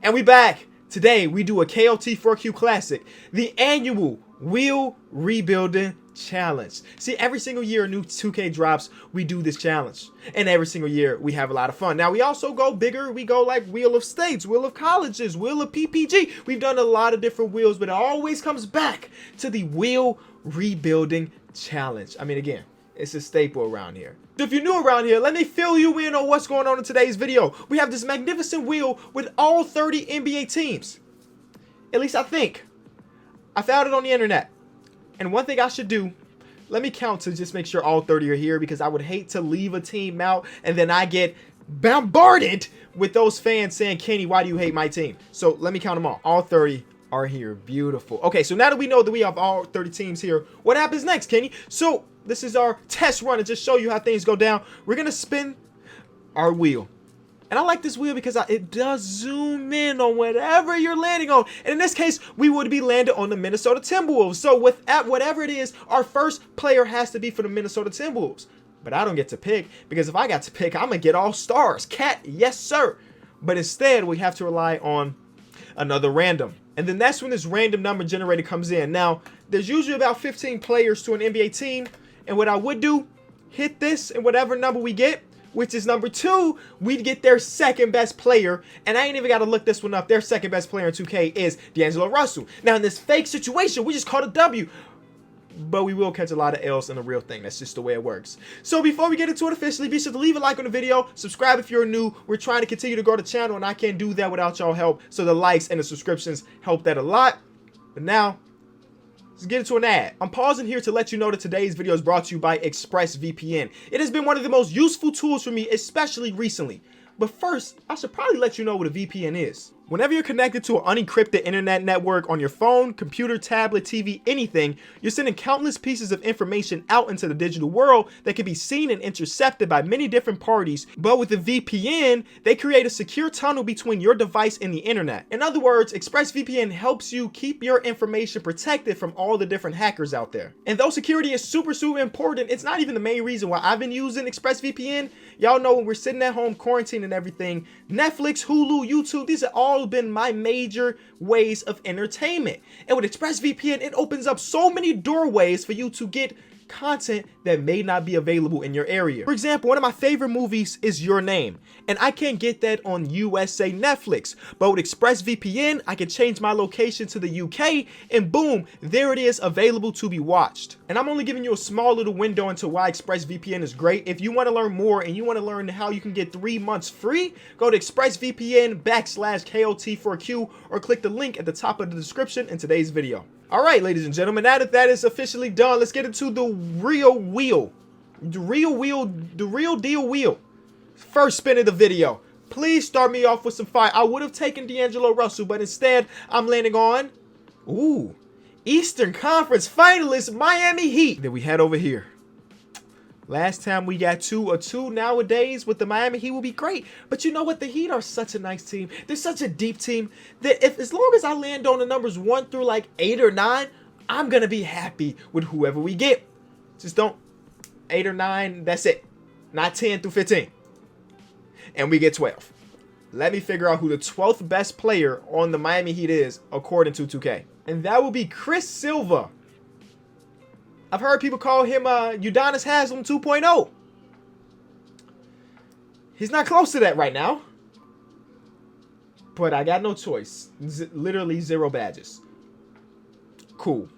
And we back. Today we do a KOT4Q Classic, the annual wheel rebuilding challenge. See, every single year a new 2K drops, we do this challenge. And every single year we have a lot of fun. Now we also go bigger. We go like Wheel of States, Wheel of Colleges, Wheel of PPG. We've done a lot of different wheels, but it always comes back to the wheel rebuilding challenge. I mean, again, it's a staple around here. If you're new around here, let me fill you in on what's going on in today's video. We have this magnificent wheel with all 30 NBA teams. At least I think. I found it on the internet. And one thing I should do, let me count to just make sure all 30 are here, because I would hate to leave a team out and then I get bombarded with those fans saying, Kenny, why do you hate my team? So let me count them all. All 30 are here. Beautiful. Okay, so now that we know that we have all 30 teams here, what happens next, Kenny? So this is our test run to just show you how things go down. We're going to spin our wheel. And I like this wheel because it does zoom in on whatever you're landing on. And in this case, we would be landing on the Minnesota Timberwolves. So whatever it is, our first player has to be for the Minnesota Timberwolves. But I don't get to pick, because if I got to pick, I'm going to get all stars. Cat, yes, sir. But instead, we have to rely on another random. And then that's when this random number generator comes in. Now, there's usually about 15 players to an NBA team. And what I would do, hit this and whatever number we get, which is number 2, we'd get their second best player. And I ain't even got to look this one up. Their second best player in 2K is D'Angelo Russell. Now, in this fake situation, we just caught a W. But we will catch a lot of L's in the real thing. That's just the way it works. So before we get into it officially, be sure to leave a like on the video. Subscribe if you're new. We're trying to continue to grow the channel, and I can't do that without y'all help. So the likes and the subscriptions help that a lot. But now, let's get into an ad. I'm pausing here to let you know that today's video is brought to you by ExpressVPN. It has been one of the most useful tools for me, especially recently. But first, I should probably let you know what a VPN is. Whenever you're connected to an unencrypted internet network on your phone, computer, tablet, TV, anything, you're sending countless pieces of information out into the digital world that can be seen and intercepted by many different parties. But with a VPN, they create a secure tunnel between your device and the internet. In other words, ExpressVPN helps you keep your information protected from all the different hackers out there. And though security is super important, it's not even the main reason why I've been using ExpressVPN. Y'all know when we're sitting at home quarantined and everything, Netflix, Hulu, YouTube, these are all been my major ways of entertainment. And with ExpressVPN, it opens up so many doorways for you to get content that may not be available in your area. For example, one of my favorite movies is Your Name, and I can't get that on USA Netflix, but with ExpressVPN, I can change my location to the UK, and boom, there it is, available to be watched. And I'm only giving you a small little window into why ExpressVPN is great. If you want to learn more and you want to learn how you can get 3 months free, go to ExpressVPN/KOT4Q or click the link at the top of the description in today's video. All right, ladies and gentlemen, now that that is officially done, let's get into the real wheel. The real deal wheel. First spin of the video. Please start me off with some fire. I would have taken D'Angelo Russell, but instead, I'm landing on, Eastern Conference finalist, Miami Heat. Then we head over here. Last time we got a 2 nowadays with the Miami Heat will be great. But you know what? The Heat are such a nice team. They're such a deep team that as long as I land on the numbers 1 through like 8 or 9, I'm going to be happy with whoever we get. Just don't 8 or 9. That's it. Not 10 through 15. And we get 12. Let me figure out who the 12th best player on the Miami Heat is according to 2K. And that will be Chris Silva. I've heard people call him Udonis Haslem 2.0. He's not close to that right now. But I got no choice. Literally 0 badges. Cool.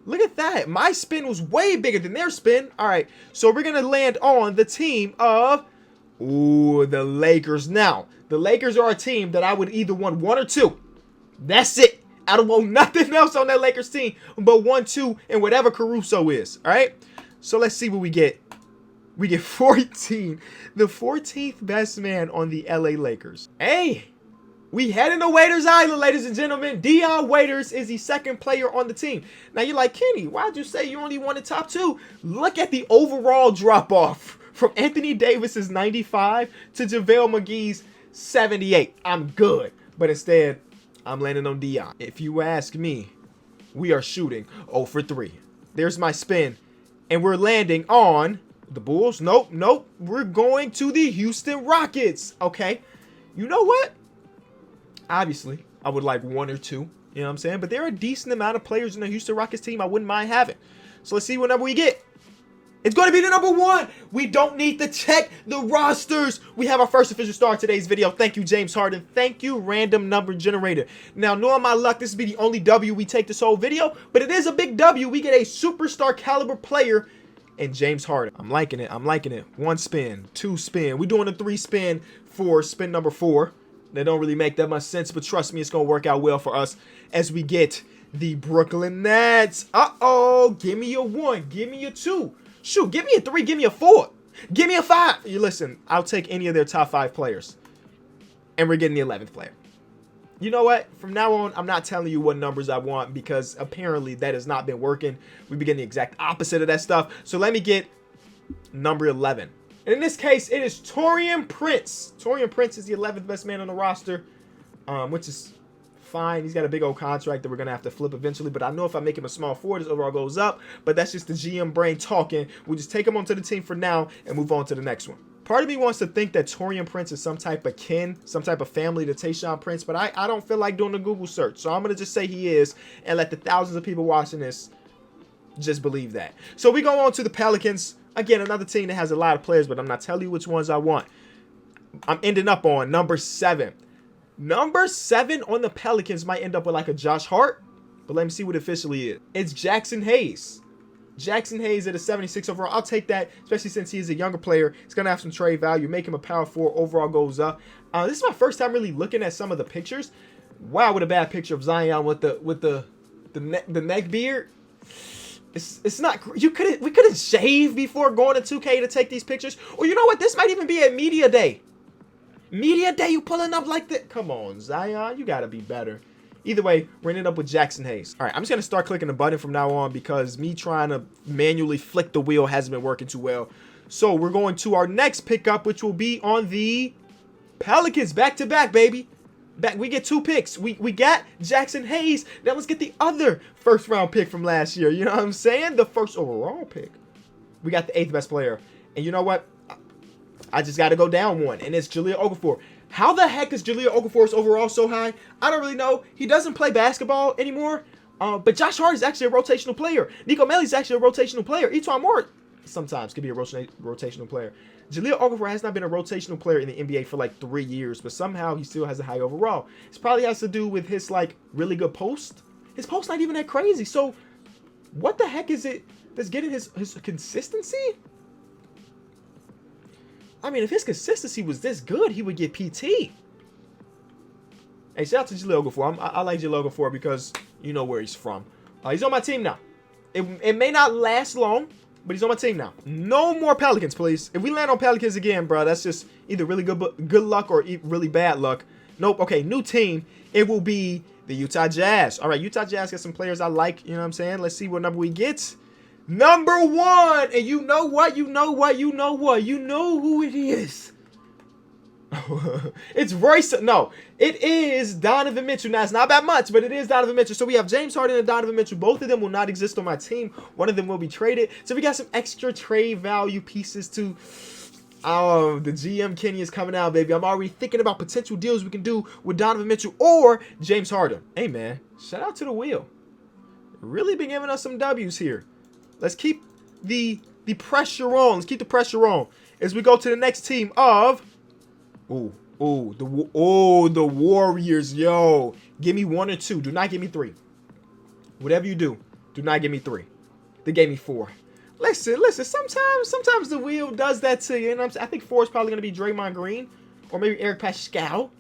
Look at that. My spin was way bigger than their spin. All right. So we're going to land on the team of the Lakers. Now, the Lakers are a team that I would either want 1 or 2. That's it. I don't want nothing else on that Lakers team but 1, 2, and whatever Caruso is. All right. So let's see what we get. We get 14. The 14th best man on the LA Lakers. Hey, we heading to Waiters Island, ladies and gentlemen. Dion Waiters is the second player on the team. Now you're like, Kenny, why'd you say you only wanted top 2? Look at the overall drop off from Anthony Davis's 95 to JaVale McGee's 78. I'm good. But instead, I'm landing on Dion. If you ask me, we are shooting 0 for 3. There's my spin. And we're landing on the Bulls. Nope. We're going to the Houston Rockets. Okay. You know what? Obviously, I would like 1 or 2. You know what I'm saying? But there are a decent amount of players in the Houston Rockets team I wouldn't mind having. So let's see what number we get. It's going to be the number 1. We don't need to check the rosters. We have our first official star in today's video. Thank you, James Harden. Thank you, random number generator. Now, knowing my luck, this will be the only W we take this whole video, but it is a big W. We get a superstar caliber player in James Harden. I'm liking it. I'm liking it. 1 spin, 2 spin. We're doing a 3 spin for spin number 4. That don't really make that much sense, but trust me, it's going to work out well for us as we get the Brooklyn Nets. Uh-oh. Give me a 1. Give me a 2. Shoot, give me a 3, give me a 4. Give me a 5. You listen, I'll take any of their top 5 players. And we're getting the 11th player. You know what? From now on, I'm not telling you what numbers I want because apparently that has not been working. We've been getting the exact opposite of that stuff. So let me get number 11. And in this case, it is Taurean Prince. Taurean Prince is the 11th best man on the roster, which is fine. He's got a big old contract that we're going to have to flip eventually, but I know if I make him a small forward, his overall goes up, but that's just the GM brain talking. We'll just take him onto the team for now and move on to the next one. Part of me wants to think that Taurean Prince is some type of kin, some type of family to Tayshaun Prince, but I don't feel like doing a Google search, so I'm going to just say he is and let the thousands of people watching this just believe that. So we go on to the Pelicans. Again, another team that has a lot of players, but I'm not telling you which ones I want. I'm ending up on number 7. Number 7 on the Pelicans might end up with like a Josh Hart, but let me see what it officially is. It's Jackson Hayes. Jackson Hayes at a 76 overall. I'll take that, especially since he's a younger player. He's going to have some trade value. Make him a power forward. Overall goes up. This is my first time really looking at some of the pictures. Wow, what a bad picture of Zion with the neck beard. It's not. We couldn't shave before going to 2K to take these pictures. Or you know what? This might even be at media day. Media day, you pulling up like that? Come on, Zion, you gotta be better. Either way, we're ending up with Jackson Hayes. All right, I'm just gonna start clicking the button from now on because me trying to manually flick the wheel hasn't been working too well. So we're going to our next pickup, which will be on the Pelicans, back to back, baby. We get 2 picks. We got Jackson Hayes. Now let's get the other first round pick from last year. You know what I'm saying? The first overall pick. We got the 8th best player. And you know what? I just got to go down one. And it's Jahlil Okafor. How the heck is Jahlil Okafor's overall so high? I don't really know. He doesn't play basketball anymore. But Josh Hart is actually a rotational player. Nico Melli is actually a rotational player. Etuan Moore sometimes could be a rotational player. Jahlil Okafor has not been a rotational player in the NBA for like 3 years, but somehow he still has a high overall. This probably has to do with his like really good post. His post not even that crazy. So what the heck is it that's getting his consistency? I mean, if his consistency was this good, he would get PT. Hey, shout out to Jahlil Okafor. I like Jahlil Okafor because you know where he's from. He's on my team now. It may not last long, but he's on my team now. No more Pelicans, please. If we land on Pelicans again, bro, that's just either really good luck or really bad luck. Nope. Okay, new team. It will be the Utah Jazz. All right, Utah Jazz got some players I like. You know what I'm saying? Let's see what number we get. Number 1. And you know what? You know who it is. It's Royce. No, it is Donovan Mitchell. Now, it's not that much, but it is Donovan Mitchell. So we have James Harden and Donovan Mitchell. Both of them will not exist on my team. One of them will be traded. So we got some extra trade value pieces to... Oh, the GM Kenny is coming out, baby. I'm already thinking about potential deals we can do with Donovan Mitchell or James Harden. Hey, man, shout out to the wheel. Really been giving us some W's here. Let's keep the pressure on. Let's keep the pressure on as we go to the next team of... the Warriors. Yo, give me 1 or 2. Do not give me 3. Whatever you do not give me 3. They gave me 4. Listen. Sometimes the wheel does that to you. And I think 4 is probably going to be Draymond Green or maybe Eric Pascal.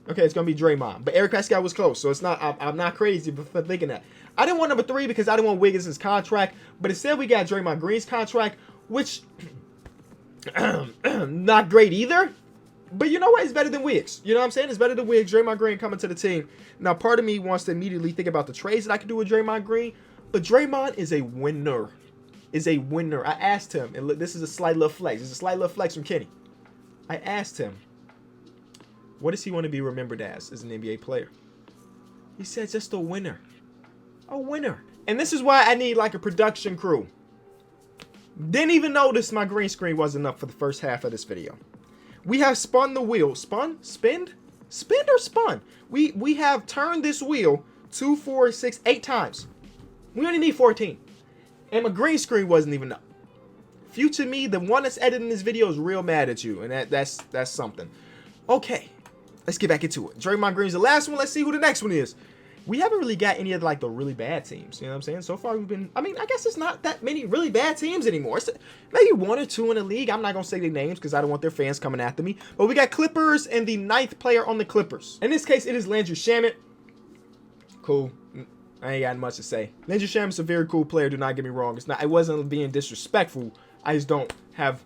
Okay, it's going to be Draymond. But Eric Pascal was close, so it's not. I'm not crazy for thinking that. I didn't want number 3 because I didn't want Wiggins' contract. But instead, we got Draymond Green's contract, which not great either. But you know what? It's better than Wiggs. You know what I'm saying? It's better than Wiggs. Draymond Green coming to the team. Now, part of me wants to immediately think about the trades that I could do with Draymond Green. But Draymond is a winner. I asked him, and look, this is a slight little flex. It's a slight little flex from Kenny. I asked him, what does he want to be remembered as an NBA player? He said just a winner. A winner. And this is why I need like a production crew. Didn't even notice my green screen wasn't up for the first half of this video. We have spun the wheel. Spinned? Spinned or spun? We have turned this wheel 2, 4, 6, 8 times. We only need 14. And my green screen wasn't even up. Future me, the one that's editing this video, is real mad at you. And that's something. Okay. Let's get back into it. Draymond Green's the last one. Let's see who the next one is. We haven't really got any of like the really bad teams. You know what I'm saying? So far we've been, I mean, I guess it's not that many really bad teams anymore. It's maybe 1 or 2 in the league. I'm not going to say their names because I don't want their fans coming after me. But we got Clippers and the 9th player on the Clippers. In this case, it is Landry Shamet. Cool. I ain't got much to say. Landry Shamet's a very cool player. Do not get me wrong. It wasn't being disrespectful. I just don't have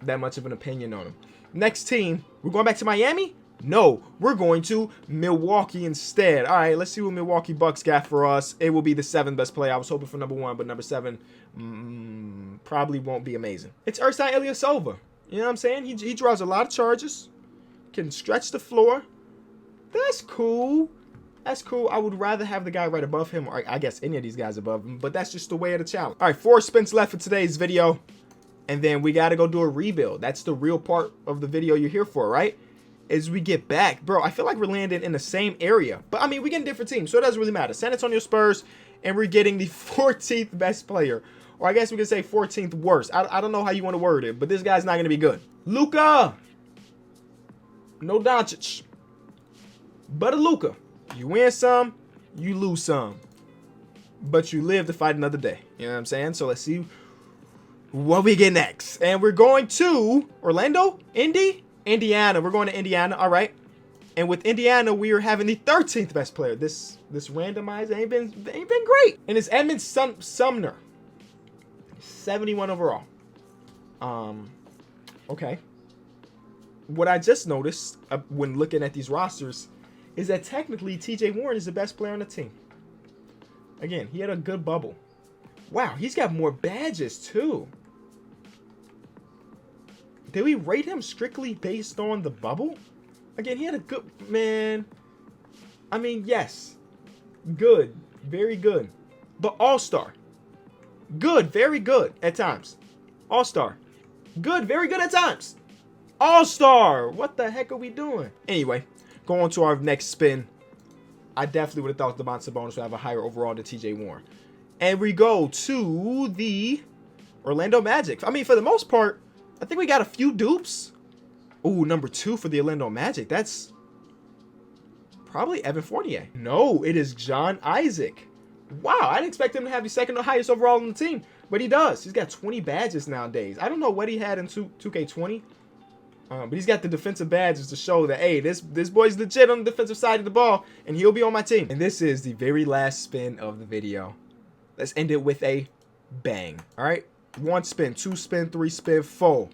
that much of an opinion on him. Next team, we're going back to Miami? No, we're going to Milwaukee instead. All right, let's see what Milwaukee Bucks got for us. It will be the 7th best player. I was hoping for number 1, but number 7 probably won't be amazing. It's Ersan Ilyasova. You know what I'm saying? He draws a lot of charges. Can stretch the floor. That's cool. That's cool. I would rather have the guy right above him, or I guess any of these guys above him, but that's just the way of the challenge. All right, 4 spins left for today's video, and then we got to go do a rebuild. That's the real part of the video you're here for, right? As we get back, bro, I feel like we're landing in the same area, but I mean, we're getting different teams, so it doesn't really matter. San Antonio Spurs, and we're getting the 14th best player, or I guess we could say 14th worst. I don't know how you want to word it, but this guy's not going to be good. Luka. No Doncic. But a Luka. You win some, you lose some, but you live to fight another day. You know what I'm saying? So let's see what we get next. And we're going to Orlando, Indiana. We're going to Indiana. All right. And with Indiana, we are having the 13th best player. This randomizer ain't been great. And it's Edmund Sumner. 71 overall. Okay. What I just noticed when looking at these rosters is that technically TJ Warren is the best player on the team. Again, he had a good bubble. Wow, he's got more badges too. Did we rate him strictly based on the bubble? Again, he had a good, man. I mean, yes. Good. Very good. But all-star. Good. Very good at times. All-star. Good. Very good at times. All-star. What the heck are we doing? Anyway, going to our next spin. I definitely would have thought Domantas Sabonis would have a higher overall than TJ Warren. And we go to the Orlando Magic. I mean, for the most part, I think we got a few dupes. Ooh, number 2 for the Orlando Magic. That's probably Evan Fournier. No, it is John Isaac. Wow, I didn't expect him to have the 2nd highest overall on the team, but he does. He's got 20 badges nowadays. I don't know what he had in 2K20, but he's got the defensive badges to show that, hey, this boy's legit on the defensive side of the ball, and he'll be on my team. And this is the very last spin of the video. Let's end it with a bang. All right, 1 spin, 2 spin, 3 spin, 4.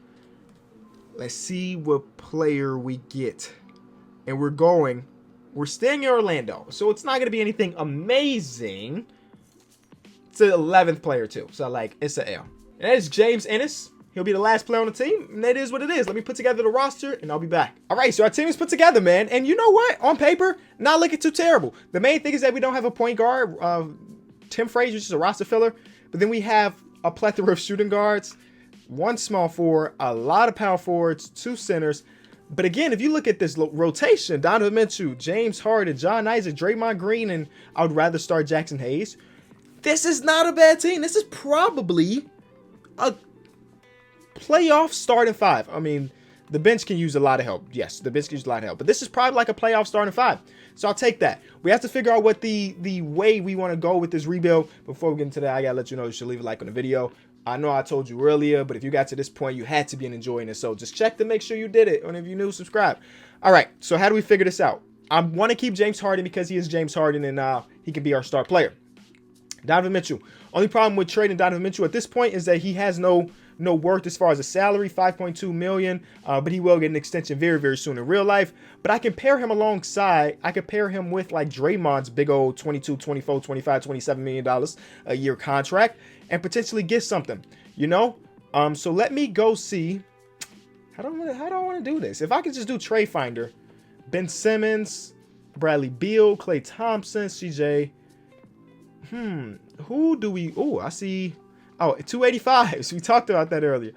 Let's see what player we get. And we're staying in Orlando, so it's not going to be anything amazing. It's an 11th player too, so like, it's an L. And that is James Ennis. He'll be the last player on the team, and that is what it is. Let me put together the roster, and I'll be back. All right, so our team is put together, man. And you know what? On paper, not looking too terrible. The main thing is that we don't have a point guard. Tim Frazier is just a roster filler. But then we have a plethora of shooting guards, 1 small forward, a lot of power forwards, 2 centers. But again, if you look at this rotation, Donovan Mitchell, James Harden, John Isaac, Draymond Green, and I would rather start Jackson Hayes. This is not a bad team. This is probably a playoff starting 5. I mean, the bench can use a lot of help. Yes, the bench can use a lot of help. But this is probably like a playoff starting 5. So I'll take that. We have to figure out what the way we want to go with this rebuild. Before we get into that, I got to let you know you should leave a like on the video. I know I told you earlier, but if you got to this point, you had to be enjoying it. So just check to make sure you did it. And if you're new, subscribe. All right, so how do we figure this out? I want to keep James Harden because he is James Harden, and he can be our star player. Donovan Mitchell. Only problem with trading Donovan Mitchell at this point is that he has no worth as far as a salary, $5.2 million, but he will get an extension very, very soon in real life. But I can pair him alongside, I could pair him with like Draymond's big old 22, 24, 25, $27 million a year contract and potentially get something, you know? So let me go see, how do I want to do this? If I could just do Trade Finder, Ben Simmons, Bradley Beal, Klay Thompson, CJ, who do we, I see, 285s. We talked about that earlier.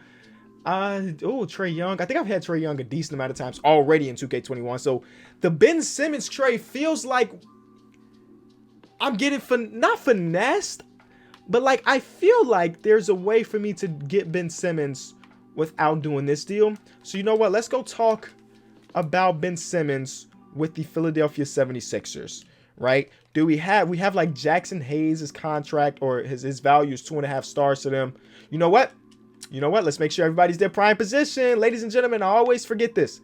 Trae Young. I think I've had Trae Young a decent amount of times already in 2K21. So the Ben Simmons trade feels like I'm getting not finessed, but like I feel like there's a way for me to get Ben Simmons without doing this deal. So you know what? Let's go talk about Ben Simmons with the Philadelphia 76ers, right? We have like Jackson Hayes' contract, or his value is 2.5 stars to them. You know what? Let's make sure everybody's their prime position. Ladies and gentlemen, I always forget this.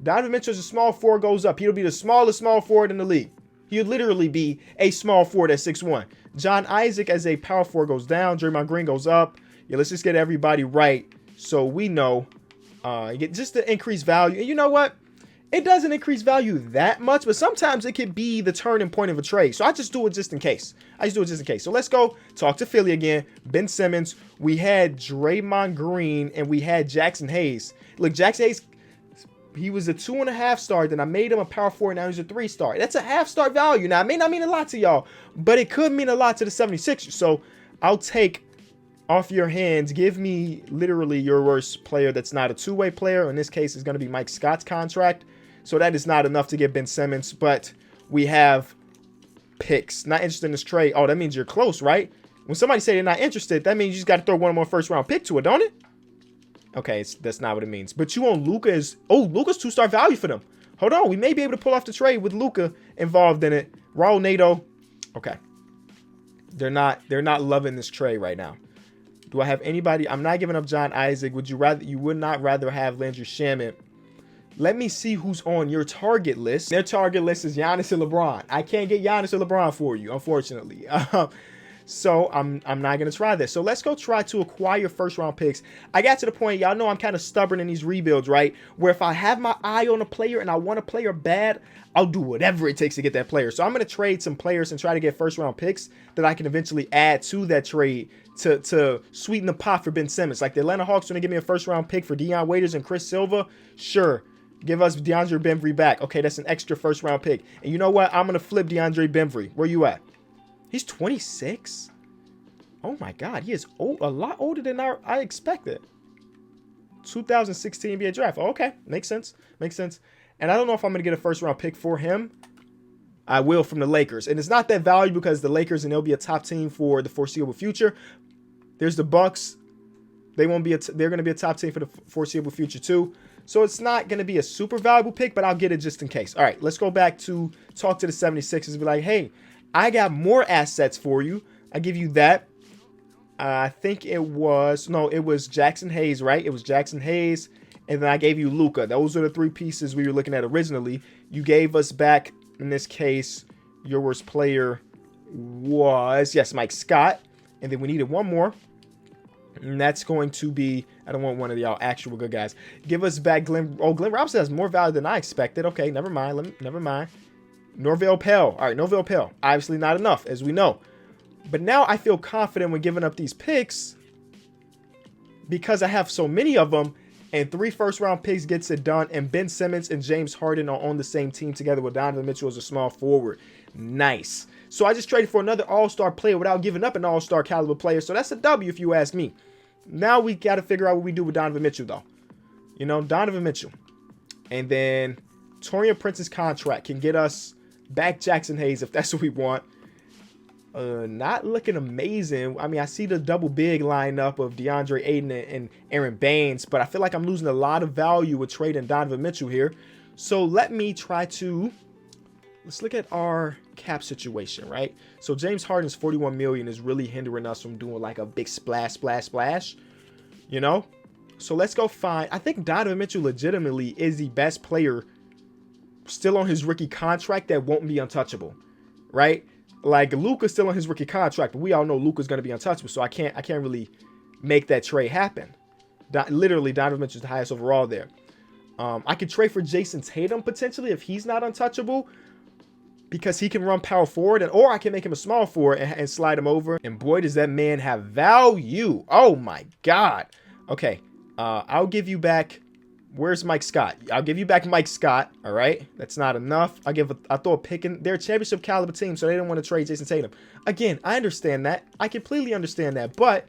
Donovan Mitchell's a small forward, goes up. He'll be the smallest small forward in the league. He'll literally be a small forward at 6'1". John Isaac as a power forward goes down. Draymond Green goes up. Yeah, let's just get everybody right so we know. Get just the increased value. And you know what? It doesn't increase value that much, but sometimes it could be the turning point of a trade. So I just do it just in case. So let's go talk to Philly again. Ben Simmons. We had Draymond Green and we had Jackson Hayes. Look, Jackson Hayes, he was a 2.5 star. Then I made him a power forward. Now he's a 3 star. That's a half-star value. Now, it may not mean a lot to y'all, but it could mean a lot to the 76ers. So I'll take off your hands. Give me literally your worst player that's not a two-way player. In this case, it's going to be Mike Scott's contract. So that is not enough to get Ben Simmons, but we have picks. Not interested in this trade. Oh, that means you're close, right? When somebody say they're not interested, that means you just got to throw one more first-round pick to it, don't it? Okay, that's not what it means. But you want Luka's 2-star value for them. Hold on, we may be able to pull off the trade with Luka involved in it. Raul Nato. Okay. They're not loving this trade right now. Do I have anybody? I'm not giving up John Isaac. You would not rather have Landry Shamet? Let me see who's on your target list. Their target list is Giannis and LeBron. I can't get Giannis or LeBron for you, unfortunately. So I'm not going to try this. So let's go try to acquire first round picks. I got to the point, y'all know I'm kind of stubborn in these rebuilds, right? Where if I have my eye on a player and I want a player bad, I'll do whatever it takes to get that player. So I'm going to trade some players and try to get first round picks that I can eventually add to that trade to sweeten the pot for Ben Simmons. Like the Atlanta Hawks want to give me a first round pick for Dion Waiters and Chris Silva. Sure. Give us DeAndre Bembry back. Okay, that's an extra first round pick. And you know what? I'm going to flip DeAndre Bembry. Where you at? He's 26. Oh my God, he is old, a lot older than I expected. 2016 NBA draft. Oh, okay, makes sense. And I don't know if I'm going to get a first round pick for him. I will from the Lakers. And it's not that valuable because the Lakers, and they'll be a top team for the foreseeable future. There's the Bucks. They're going to be a top team for the foreseeable future too. So it's not going to be a super valuable pick, but I'll get it just in case. All right, let's go back to talk to the 76ers and be like, hey, I got more assets for you. I give you that. I think it was Jackson Hayes, right? It was Jackson Hayes. And then I gave you Luka. Those are the 3 pieces we were looking at originally. You gave us back, in this case, your worst player was, yes, Mike Scott. And then we needed one more. And that's going to be, I don't want one of y'all actual good guys. Give us back Glenn. Oh, Glenn Robinson has more value than I expected. Okay, never mind. Never mind. Norvell Pell. All right, Norvell Pell. Obviously not enough, as we know. But now I feel confident when giving up these picks because I have so many of them, and 3 first-round picks gets it done, and Ben Simmons and James Harden are on the same team together with Donovan Mitchell as a small forward. Nice. So I just traded for another all-star player without giving up an all-star caliber player, so that's a W if you ask me. Now we got to figure out what we do with Donovan Mitchell, though. You know, Donovan Mitchell. And then Taurean Prince's contract can get us back Jackson Hayes if that's what we want. Not looking amazing. I mean, I see the double big lineup of DeAndre Ayton and Aaron Baines, but I feel like I'm losing a lot of value with trading Donovan Mitchell here. So let me try to, let's look at our cap situation, right? So James Harden's $41 million is really hindering us from doing like a big splash, you know? So let's go find, I think Donovan Mitchell legitimately is the best player still on his rookie contract that won't be untouchable, right? Like Luka's still on his rookie contract, but we all know Luka's going to be untouchable, so I can't really make that trade happen. Literally, Donovan Mitchell's the highest overall there. I could trade for Jason Tatum potentially if he's not untouchable because he can run power forward, or I can make him a small forward and slide him over. And boy, does that man have value. Oh my God. Okay, I'll give you back. Where's Mike Scott? I'll give you back Mike Scott. All right. That's not enough. I'll throw a pick in. They're a championship caliber team, so they don't want to trade Jason Tatum. Again, I understand that. I completely understand that. But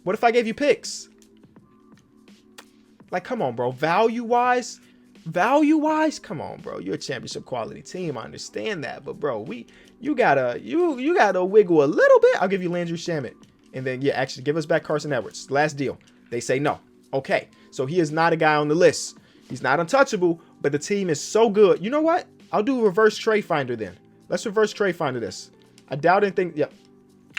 what if I gave you picks? Like, come on, bro. Value wise, come on, bro. You're a championship quality team. I understand that, but bro, you gotta wiggle a little bit. I'll give you Landry Shamet, and then yeah, actually give us back Carson Edwards. Last deal. They say no. Okay, so he is not a guy on the list. He's not untouchable, but the team is so good. You know what? I'll do a reverse trade finder then. Let's reverse trade finder this. I doubt anything. Yep.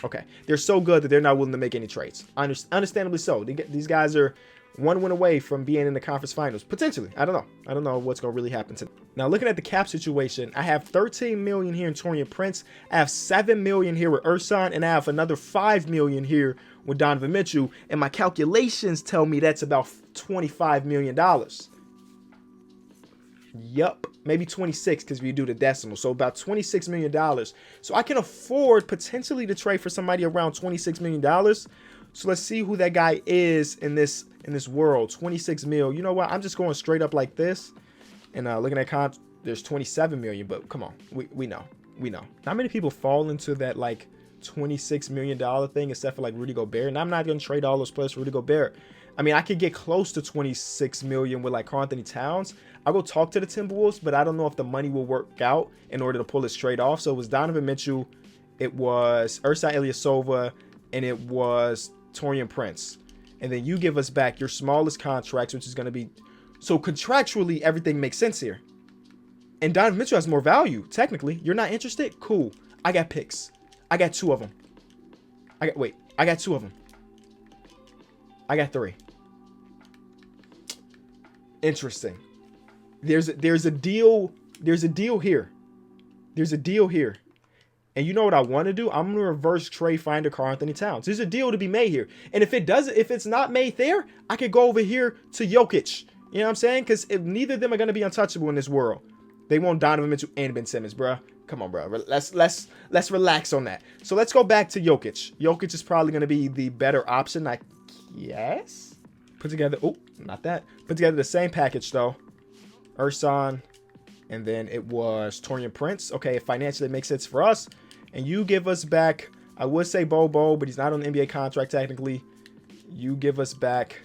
Okay. They're so good that they're not willing to make any trades. Understandably so. These guys are one win away from being in the conference finals. Potentially. I don't know. I don't know what's going to really happen to them. Now, looking at the cap situation, I have $13 million here in Taurean Prince. I have $7 million here with Ersan, and I have another $5 million here with Donovan Mitchell. And my calculations tell me that's about $25 million. Yup, maybe 26 because we do the decimal. So about $26 million. So I can afford potentially to trade for somebody around $26 million. So let's see who that guy is in this world. 26 mil. You know what? I'm just going straight up like this. And looking at there's 27 million, but come on. We know. Not many people fall into that like $26 million thing except for like Rudy Gobert. And I'm not going to trade all those players for Rudy Gobert. I mean, I could get close to 26 million with like Karl-Anthony Towns. I'll go talk to the Timberwolves, but I don't know if the money will work out in order to pull this trade off. So it was Donovan Mitchell, it was Ersan Ilyasova, and it was Taurean Prince. And then you give us back your smallest contracts, which is going to be... So contractually, everything makes sense here. And Donovan Mitchell has more value, technically. You're not interested? Cool. I got picks. I got 2 of them. I got 2 of them. I got 3. Interesting. There's a deal here. There's a deal here. And you know what I want to do? I'm going to reverse trade finder Karl-Anthony Towns. There's a deal to be made here. And if it's not made there, I could go over here to Jokic. You know what I'm saying? Because neither of them are going to be untouchable in this world. They want Donovan Mitchell and Ben Simmons, bro. Come on, bro. Let's relax on that. So let's go back to Jokic. Jokic is probably going to be the better option, I guess. Put together, not that. Put together the same package though. Ersan, and then it was Taurean Prince. Okay, it financially makes sense for us. And you give us back, I would say Bobo, but he's not on the NBA contract technically. You give us back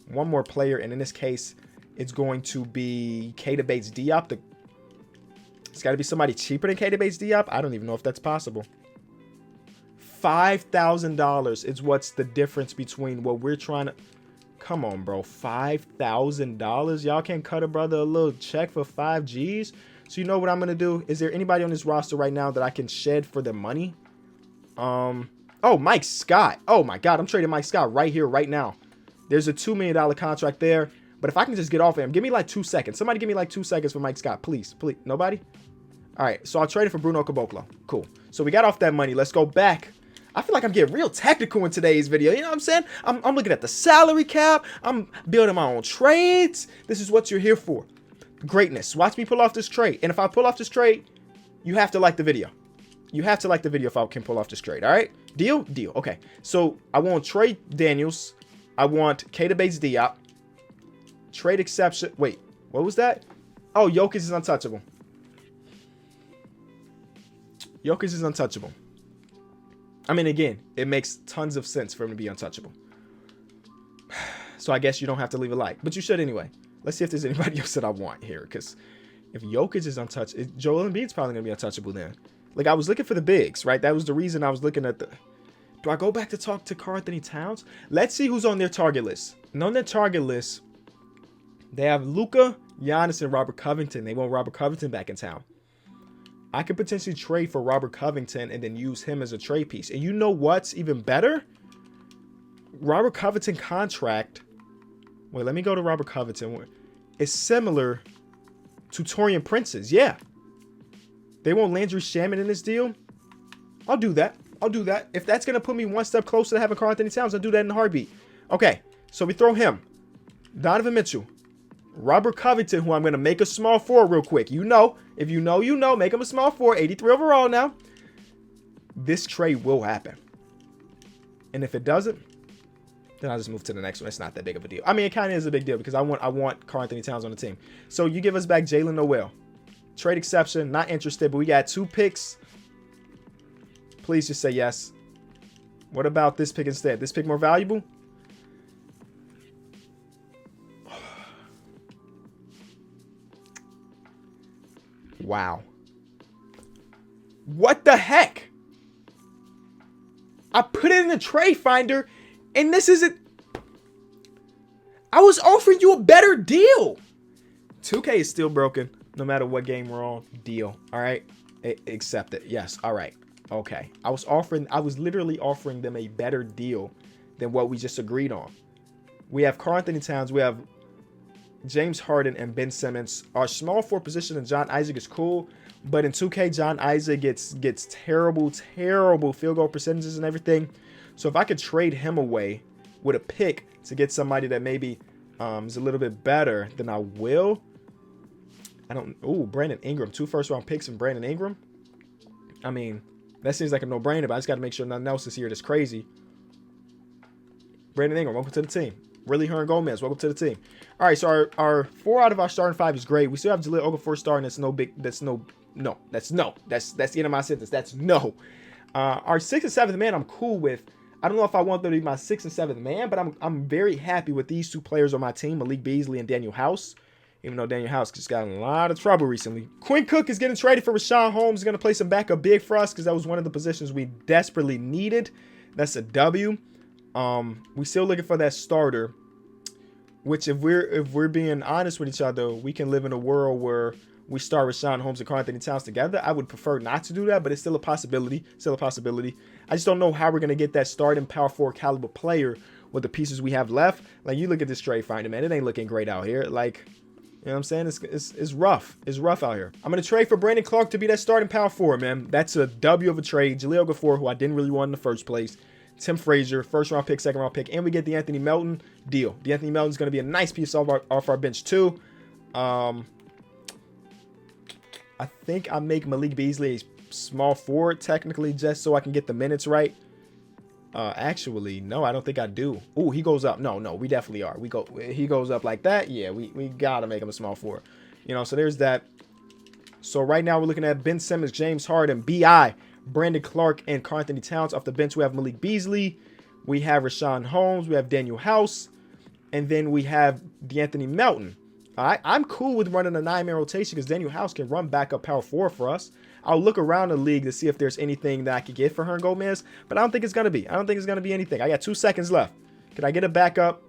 one more player, and in this case, it's going to be Keita Bates-Diop. It's got to be somebody cheaper than Keita Bates-Diop. I don't even know if that's possible. $5,000 is what's the difference between what we're trying to... Come on, bro. $5,000? Y'all can't cut a brother a little check for 5 G's? So you know what I'm going to do? Is there anybody on this roster right now that I can shed for the money? Oh, Mike Scott. Oh, my God. I'm trading Mike Scott right here, right now. There's a $2 million contract there. But if I can just get off of him, give me like 2 seconds. Somebody give me like 2 seconds for Mike Scott. Please. Please. Nobody? All right. So I'll trade it for Bruno Caboclo. Cool. So we got off that money. Let's go back. I feel like I'm getting real tactical in today's video. You know what I'm saying? I'm looking at the salary cap. I'm building my own trades. This is what you're here for. Greatness. Watch me pull off this trade. And if I pull off this trade, you have to like the video. You have to like the video if I can pull off this trade. All right? Deal? Deal. Okay. So I want Trey Daniels. I want Keita Bates-Diop. Trade exception. Wait, what was that? Oh, Jokic is untouchable. Jokic is untouchable. I mean, again, it makes tons of sense for him to be untouchable. So I guess you don't have to leave a like, but you should anyway. Let's see if there's anybody else that I want here, because if Jokic is untouchable, Joel Embiid's probably going to be untouchable then. Like, I was looking for the bigs, right? That was the reason I was looking at the... Do I go back to talk to Karl-Anthony Towns? Let's see who's on their target list. And on their target list, they have Luka, Giannis, and Robert Covington. They want Robert Covington back in town. I could potentially trade for Robert Covington and then use him as a trade piece. And you know what's even better? Robert Covington contract. Wait, let me go to Robert Covington. It's similar to Taurean Prince's. Yeah. They want Landry Shamet in this deal. I'll do that. I'll do that. If that's going to put me one step closer to having Karl-Anthony Towns, I'll do that in a heartbeat. Okay. So we throw him. Donovan Mitchell. Robert Covington, who I'm going to make a small forward real quick. You know, if you know, you know. Make him a small forward. 83 overall now. This trade will happen. And if it doesn't, then I'll just move to the next one. It's not that big of a deal. I mean, it kind of is a big deal because I want Karl-Anthony Towns on the team. So you give us back Jalen Noel. Trade exception. Not interested, but we got 2 picks. Please just say yes. What about this pick instead? This pick more valuable? Wow. What the heck? I put it in the trade finder, and this isn't... I was offering you a better deal. 2K is still broken, no matter what game we're on. Deal. All right? Accept it. Yes. All right. Okay. I was literally offering them a better deal than what we just agreed on. We have Karl-Anthony Towns. We have James Harden and Ben Simmons. Our small forward position and John Isaac is cool, but in 2K, John Isaac gets terrible field goal percentages and everything. So if I could trade him away with a pick to get somebody that maybe is a little bit better, then I will. Brandon Ingram. 2 first-round picks from Brandon Ingram. I mean, that seems like a no-brainer, but I just got to make sure nothing else is here that's crazy. Brandon Ingram, welcome to the team. Really Hernan Gomez, welcome to the team. All right, so our 4 out of our starting 5 is great. We still have Jahlil Okafor starting. That's no. That's the end of my sentence. That's no. Our 6th and 7th man, I'm cool with. I don't know if I want them to be my 6th and 7th man, but I'm very happy with these 2 players on my team, Malik Beasley and Daniel House. Even though Daniel House just got in a lot of trouble recently. Quinn Cook is getting traded for Richaun Holmes. He's going to play some backup big for us because that was one of the positions we desperately needed. That's a W. We still looking for that starter, which if we're being honest with each other, we can live in a world where we start Richaun Holmes and Karl-Anthony Towns together. I would prefer not to do that, but it's still a possibility. I just don't know how we're going to get that starting power forward caliber player with the pieces we have left. Like, you look at this trade finder, man. It ain't looking great out here. Like, you know what I'm saying? It's rough. It's rough out here. I'm going to trade for Brandon Clark to be that starting power forward, man. That's a W of a trade. Jahlil Okafor, who I didn't really want in the first place. Tim Frazier, 1st-round pick, 2nd-round pick. And we get the Anthony Melton deal. The Anthony Melton's going to be a nice piece off our bench, too. I think I make Malik Beasley a small forward, technically, just so I can get the minutes right. Actually, no, I don't think I do. Ooh, he goes up. No, we definitely are. He goes up like that. Yeah, we gotta make him a small forward. You know, so there's that. So right now we're looking at Ben Simmons, James Harden, B.I., Brandon Clark, and Karl-Anthony Towns. Off the bench, we have Malik Beasley. We have Richaun Holmes. We have Daniel House. And then we have DeAnthony Melton. All right, I'm cool with running a 9-man rotation because Daniel House can run backup power forward for us. I'll look around the league to see if there's anything that I could get for Hernan Gomez, but I don't think it's going to be. I don't think it's going to be anything. I got 2 seconds left. Can I get a backup?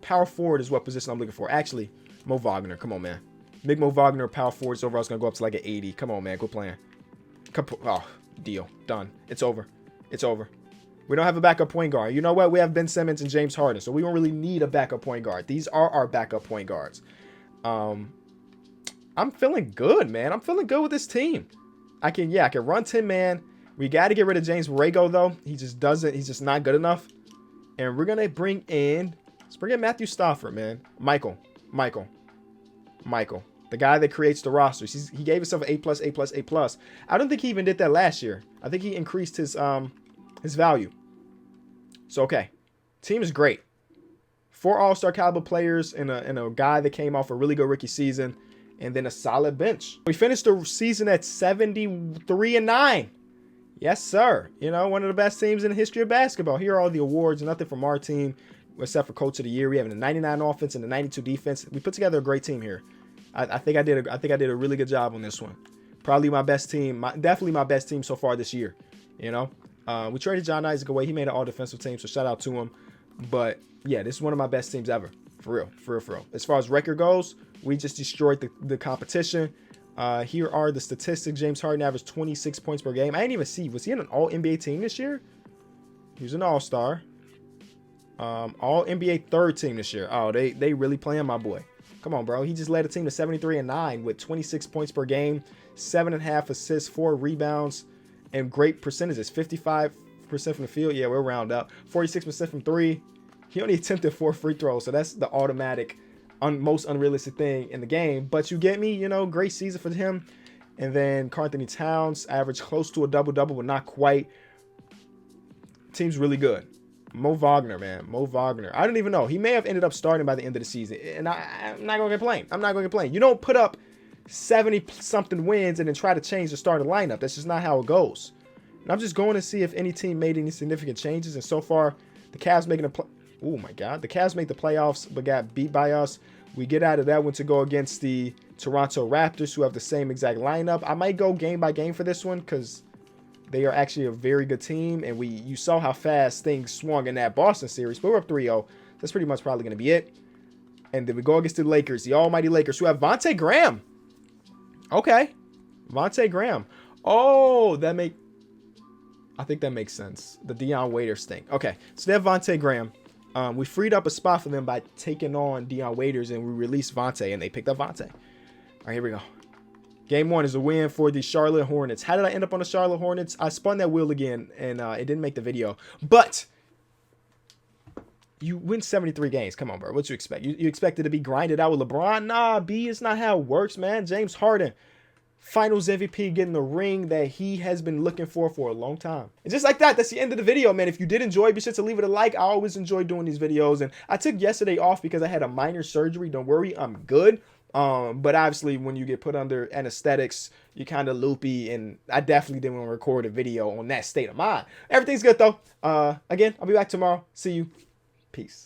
Power forward is what position I'm looking for. Actually, Mo Wagner. Come on, man. Big Mo Wagner, power forward. So overall, it's going to go up to like an 80. Come on, man. Quit playing. Oh, deal. Done. It's over. It's over. We don't have a backup point guard. You know what? We have Ben Simmons and James Harden, so we don't really need a backup point guard. These are our backup point guards. I'm feeling good, man. I'm feeling good with this team. I can run 10-man. We got to get rid of James Borrego, though. He's just not good enough. And we're going to bring in Matthew Stafford, man. Michael. The guy that creates the rosters. He gave himself an A+. I don't think he even did that last year. I think he increased his value. So, okay. Team is great. 4 all-star caliber players and a guy that came off a really good rookie season. And then a solid bench. We finished the season at 73-9. Yes, sir. You know, one of the best teams in the history of basketball. Here are all the awards. Nothing from our team except for Coach of the Year. We have a 99 offense and a 92 defense. We put together a great team here. I think I did a really good job on this one. Probably my best team. Definitely my best team so far this year. You know, we traded John Isaac away. He made an all-defensive team, so shout out to him. But yeah, this is one of my best teams ever. For real. As far as record goes, we just destroyed the competition. Here are the statistics. James Harden averaged 26 points per game. I didn't even see. Was he in an all-NBA team this year? He was an all-star. All-NBA 3rd team this year. Oh, they really playing my boy. Come on, bro. He just led a team to 73-9 with 26 points per game, 7.5 assists, 4 rebounds, and great percentages. 55% from the field. Yeah, we'll round up. 46% from 3. He only attempted 4 free throws, so that's the automatic, most unrealistic thing in the game. But you get me, you know, great season for him. And then Karl-Anthony Towns averaged close to a double-double, but not quite. Team's really good. Mo Wagner, man. Mo Wagner. I don't even know. He may have ended up starting by the end of the season. And I'm not going to complain. You don't put up 70-something wins and then try to change the starting lineup. That's just not how it goes. And I'm just going to see if any team made any significant changes. And so far, the Cavs making a play. Oh, my God. The Cavs made the playoffs but got beat by us. We get out of that one to go against the Toronto Raptors, who have the same exact lineup. I might go game by game for this one because they are actually a very good team. And you saw how fast things swung in that Boston series. But we're up 3-0. That's pretty much probably going to be it. And then we go against the Lakers, the almighty Lakers, who have Vontae Graham. Okay. Vontae Graham. Oh, I think that makes sense. The Dion Waiters thing. Okay. So they have Vontae Graham. We freed up a spot for them by taking on Dion Waiters, and we released Vontae, and they picked up Vontae. All right, here we go. Game 1 is a win for the Charlotte Hornets. How did I end up on the Charlotte Hornets? I spun that wheel again, and it didn't make the video. But you win 73 games. Come on, bro. What you expect? You expect it to be grinded out with LeBron? Nah, B, it's not how it works, man. James Harden, Finals MVP, getting the ring that he has been looking for a long time. And just like that, that's the end of the video, man. If you did enjoy, be sure to leave it a like. I always enjoy doing these videos. And I took yesterday off because I had a minor surgery. Don't worry, I'm good. But obviously, when you get put under anesthetics, you're kind of loopy. And I definitely didn't want to record a video on that state of mind. Everything's good, though. Again, I'll be back tomorrow. See you. Peace.